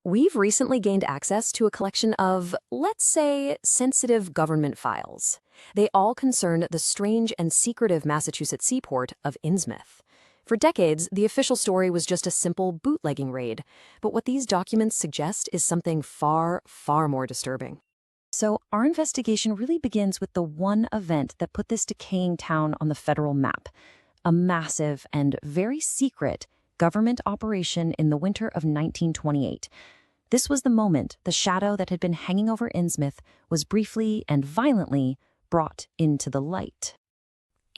We've recently gained access to a collection of, let's say, sensitive government files. They all concern the strange and secretive Massachusetts seaport of Innsmouth. For decades, the official story was just a simple bootlegging raid, but what these documents suggest is something far, far more disturbing. So our investigation really begins with the one event that put this decaying town on the federal map, a massive and very secret government operation in the winter of 1928. This was the moment the shadow that had been hanging over Innsmouth was briefly and violently brought into the light.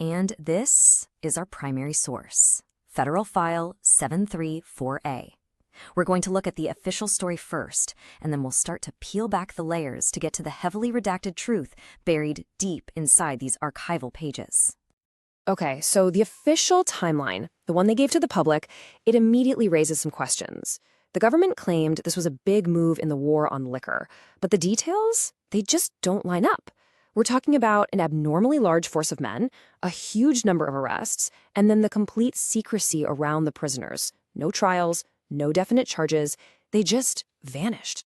And this is our primary source, Federal File 734A. We're going to look at the official story first, and then we'll start to peel back the layers to get to the heavily redacted truth buried deep inside these archival pages. Okay, so the official timeline, the one they gave to the public, it immediately raises some questions. The government claimed this was a big move in the war on liquor, but the details, they just don't line up. We're talking about an abnormally large force of men, a huge number of arrests, and then the complete secrecy around the prisoners. No trials, no definite charges, they just vanished.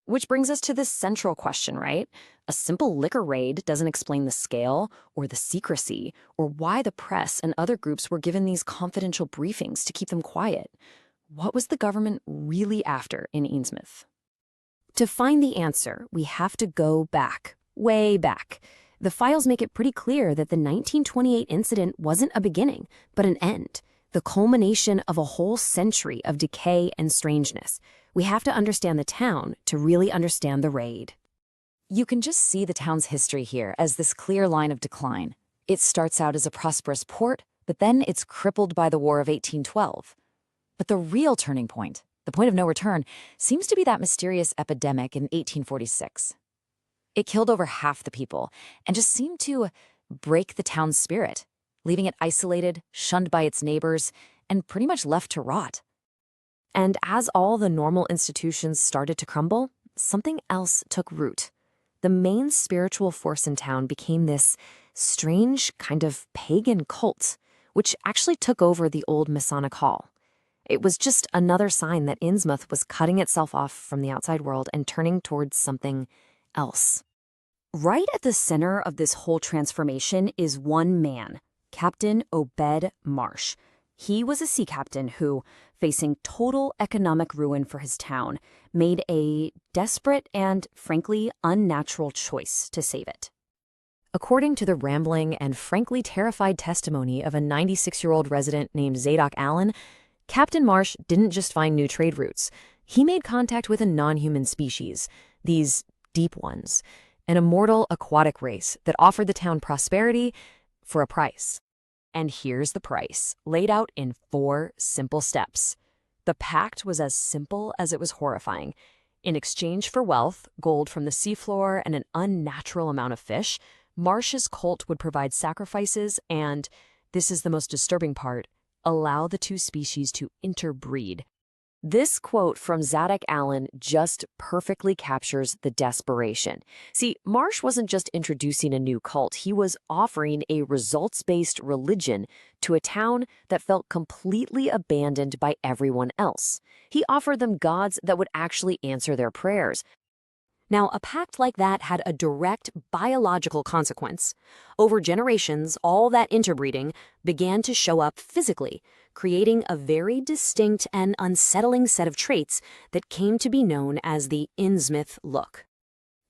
Which brings us to this central question, right? A simple liquor raid doesn't explain the scale or the secrecy or why the press and other groups were given these confidential briefings to keep them quiet. What was the government really after in Innsmouth? To find the answer, we have to go back, way back. The files make it pretty clear that the 1928 incident wasn't a beginning, but an end, the culmination of a whole century of decay and strangeness. We have to understand the town to really understand the raid. You can just see the town's history here as this clear line of decline. It starts out as a prosperous port, but then it's crippled by the War of 1812. But the real turning point, the point of no return, seems to be that mysterious epidemic in 1846. It killed over half the people and just seemed to break the town's spirit, leaving it isolated, shunned by its neighbors, and pretty much left to rot. And as all the normal institutions started to crumble, something else took root. The main spiritual force in town became this strange kind of pagan cult, which actually took over the old Masonic Hall. It was just another sign that Innsmouth was cutting itself off from the outside world and turning towards something else. Right at the center of this whole transformation is one man, Captain Obed Marsh. He was a sea captain who, facing total economic ruin for his town, made a desperate and, frankly, unnatural choice to save it. According to the rambling and frankly terrified testimony of a 96-year-old resident named Zadok Allen, Captain Marsh didn't just find new trade routes. He made contact with a non-human species, these deep ones, an immortal aquatic race that offered the town prosperity for a price. And here's the price, laid out in 4 simple steps. The pact was as simple as it was horrifying. In exchange for wealth, gold from the seafloor, and an unnatural amount of fish, Marsh's cult would provide sacrifices and, this is the most disturbing part, allow the two species to interbreed. This quote from Zadok Allen just perfectly captures the desperation. See, Marsh wasn't just introducing a new cult, he was offering a results-based religion to a town that felt completely abandoned by everyone else. He offered them gods that would actually answer their prayers. Now, a pact like that had a direct biological consequence. Over generations, all that interbreeding began to show up physically, creating a very distinct and unsettling set of traits that came to be known as the Innsmouth Look.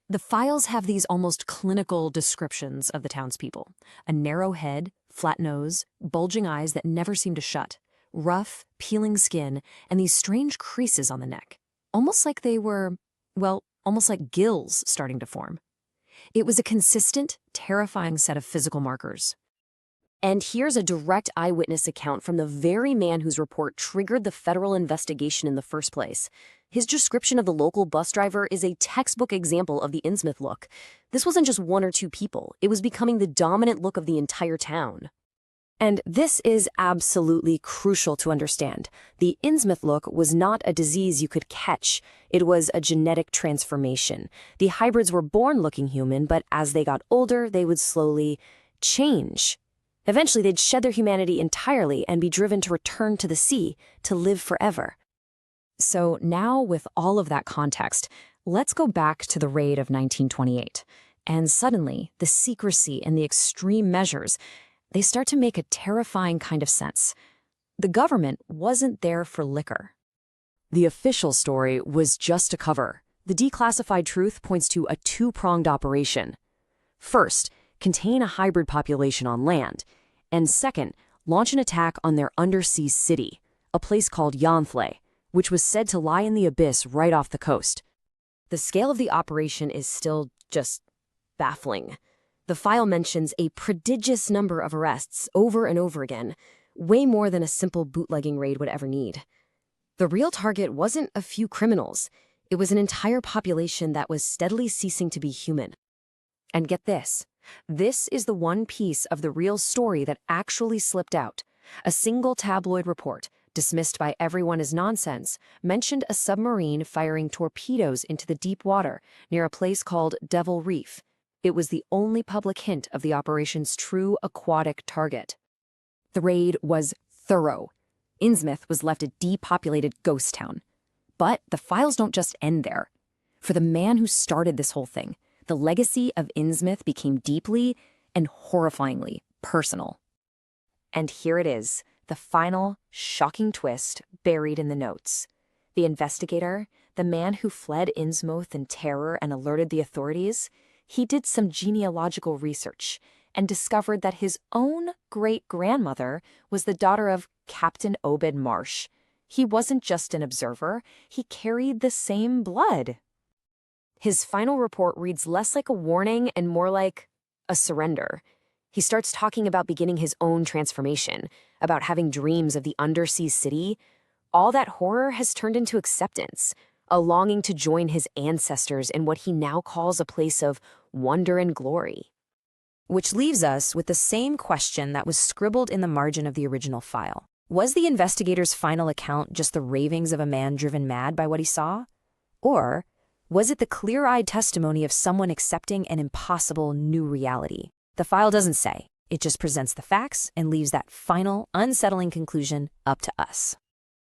The files have these almost clinical descriptions of the townspeople. A narrow head, flat nose, bulging eyes that never seem to shut, rough, peeling skin, and these strange creases on the neck. Almost like they were, well, almost like gills starting to form. It was a consistent, terrifying set of physical markers. And here's a direct eyewitness account from the very man whose report triggered the federal investigation in the first place. His description of the local bus driver is a textbook example of the Innsmouth Look. This wasn't just 1 or 2 people. It was becoming the dominant look of the entire town. And this is absolutely crucial to understand. The Innsmouth Look was not a disease you could catch. It was a genetic transformation. The hybrids were born looking human, but as they got older, they would slowly change. Eventually, they'd shed their humanity entirely and be driven to return to the sea to live forever. So now, with all of that context, let's go back to the raid of 1928. And suddenly, the secrecy and the extreme measures, they start to make a terrifying kind of sense. The government wasn't there for liquor. The official story was just a cover. The declassified truth points to a two-pronged operation. First, contain a hybrid population on land, and second, launch an attack on their undersea city, a place called Innsmouth, which was said to lie in the abyss right off the coast. The scale of the operation is still just baffling. The file mentions a prodigious number of arrests over and over again, way more than a simple bootlegging raid would ever need. The real target wasn't a few criminals. It was an entire population that was steadily ceasing to be human. And get this. This is the one piece of the real story that actually slipped out. A single tabloid report, dismissed by everyone as nonsense, mentioned a submarine firing torpedoes into the deep water near a place called Devil Reef. It was the only public hint of the operation's true aquatic target. The raid was thorough. Innsmouth was left a depopulated ghost town. But the files don't just end there. For the man who started this whole thing, the legacy of Innsmouth became deeply and horrifyingly personal. And here it is, the final, shocking twist buried in the notes. The investigator, the man who fled Innsmouth in terror and alerted the authorities, he did some genealogical research and discovered that his own great-grandmother was the daughter of Captain Obed Marsh. He wasn't just an observer, he carried the same blood. His final report reads less like a warning and more like a surrender. He starts talking about beginning his own transformation, about having dreams of the undersea city. All that horror has turned into acceptance, a longing to join his ancestors in what he now calls a place of wonder and glory. Which leaves us with the same question that was scribbled in the margin of the original file. Was the investigator's final account just the ravings of a man driven mad by what he saw? Or was it the clear-eyed testimony of someone accepting an impossible new reality? The file doesn't say. It just presents the facts and leaves that final, unsettling conclusion up to us.